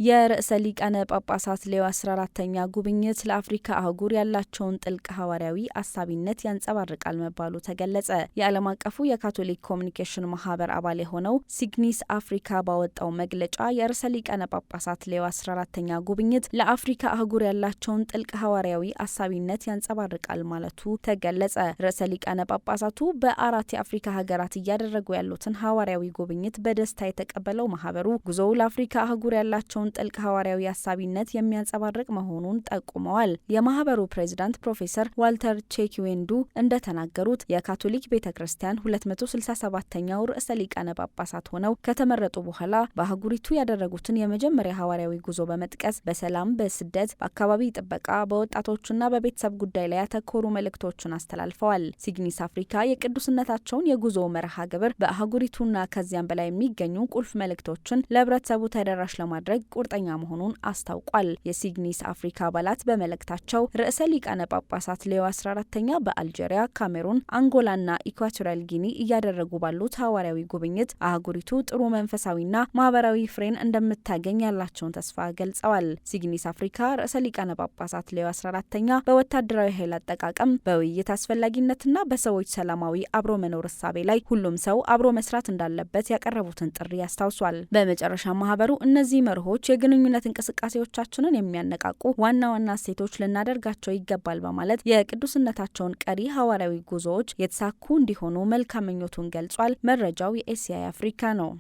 የርዕሰ ሊቃነ ጳጳሳት ሌዮ 14ኛ ጉብኝት ለአፍሪካ አህጉር ያላቸውን ጥልቅ ሐዋርያዊ አሳቢነት ያንጸባርቃል መባሉ ተገለጸ። የዓለም አቀፉ የካቶሊክ ኮሚኒኬሽን ማህበር አባል የሆነው ሲግኒስ አፍሪካ ባወጣው መግለጫ የርዕሰ ሊቃነ ጳጳሳት ሌዮ 14ኛ ጉብኝት ለአፍሪካ አህጉር ያላቸውን ጥልቅ ሐዋርያዊ አሳቢነት ያንጸባርቃል ማለቱ ተገለጸ። ርዕሰ ሊቃነ ጳጳሳቱ በ4 የአፍሪካ ሀገራት እያደረጉ ያሉትን ሐዋርያዊ ጉብኝት በደስታ የተቀበለው ማህበሩ ጉዞው ለአፍሪካ አህጉር ያላቸውን ጥልቅ ሐዋርያዊ አሳቢነት የሚያንጸባርቅ መሆኑን ጠቁመዋል። የማህበሩ ፕሬዝዳንት ፕሮፌሰር ዋልተር ቼኪዌንዱ እንደተናገሩት የካቶሊክ ቤተክርስቲያን 267ኛው ርዕሰ ሊቃነ ጳጳሳት ሆነው ከተመረጡ በኋላ በአህጉሪቱ ያደረጉትን የመጀመሪያ ሐዋርያዊ ጉዞ በመጥቀስ በሰላም፣ በስደት፣ በአካባቢ ጥበቃ፣ በወጣቶችና በቤተሰብ ጉዳይ ላይ ያተኮሩ መልእክቶችን አስተላልፈዋል። ሲግኒስ አፍሪካ የቅዱስነታቸውን የጉዞ መርሃ ግብር በአህጉሪቱና ከዚያም በላይ የሚገኙ ቁልፍ መልእክቶችን ለህብረተሰቡ ተደራሽ ለማድረግ ቁርጠኛ መሆኑን አስታውቋል። የሲግኒስ አፍሪካ አባላት በመልእክታቸው ርዕሰ ሊቃነ ጳጳሳት ሌዮ 14ኛ በአልጄሪያ፣ ካሜሩን፣ አንጎላና ኢኳቶሪያል ጊኒ እያደረጉ ባሉት ሐዋርያዊ ጉብኝት አህጉሪቱ ጥሩ መንፈሳዊና ማህበራዊ ፍሬን እንደምታገኝ ያላቸውን ተስፋ ገልጸዋል። ሲግኒስ አፍሪካ ርዕሰ ሊቃነ ጳጳሳት ሌዮ 14ኛ በወታደራዊ ኃይል አጠቃቀም፣ በውይይት አስፈላጊነትና በሰዎች ሰላማዊ አብሮ መኖር እሳቤ ላይ ሁሉም ሰው አብሮ መስራት እንዳለበት ያቀረቡትን ጥሪ አስታውሷል። በመጨረሻ ማህበሩ እነዚህ መርሆች የግንኙነት እንቅስቃሴዎቻችንን የሚያነቃቁ ዋና ዋና እሴቶች ልናደርጋቸው ይገባል በማለት የቅዱስነታቸውን ቀሪ ሐዋርያዊ ጉዞዎች የተሳኩ እንዲሆኑ መልካም ምኞቱን ገልጿል። መረጃው የኤሲአይ አፍሪካ ነው።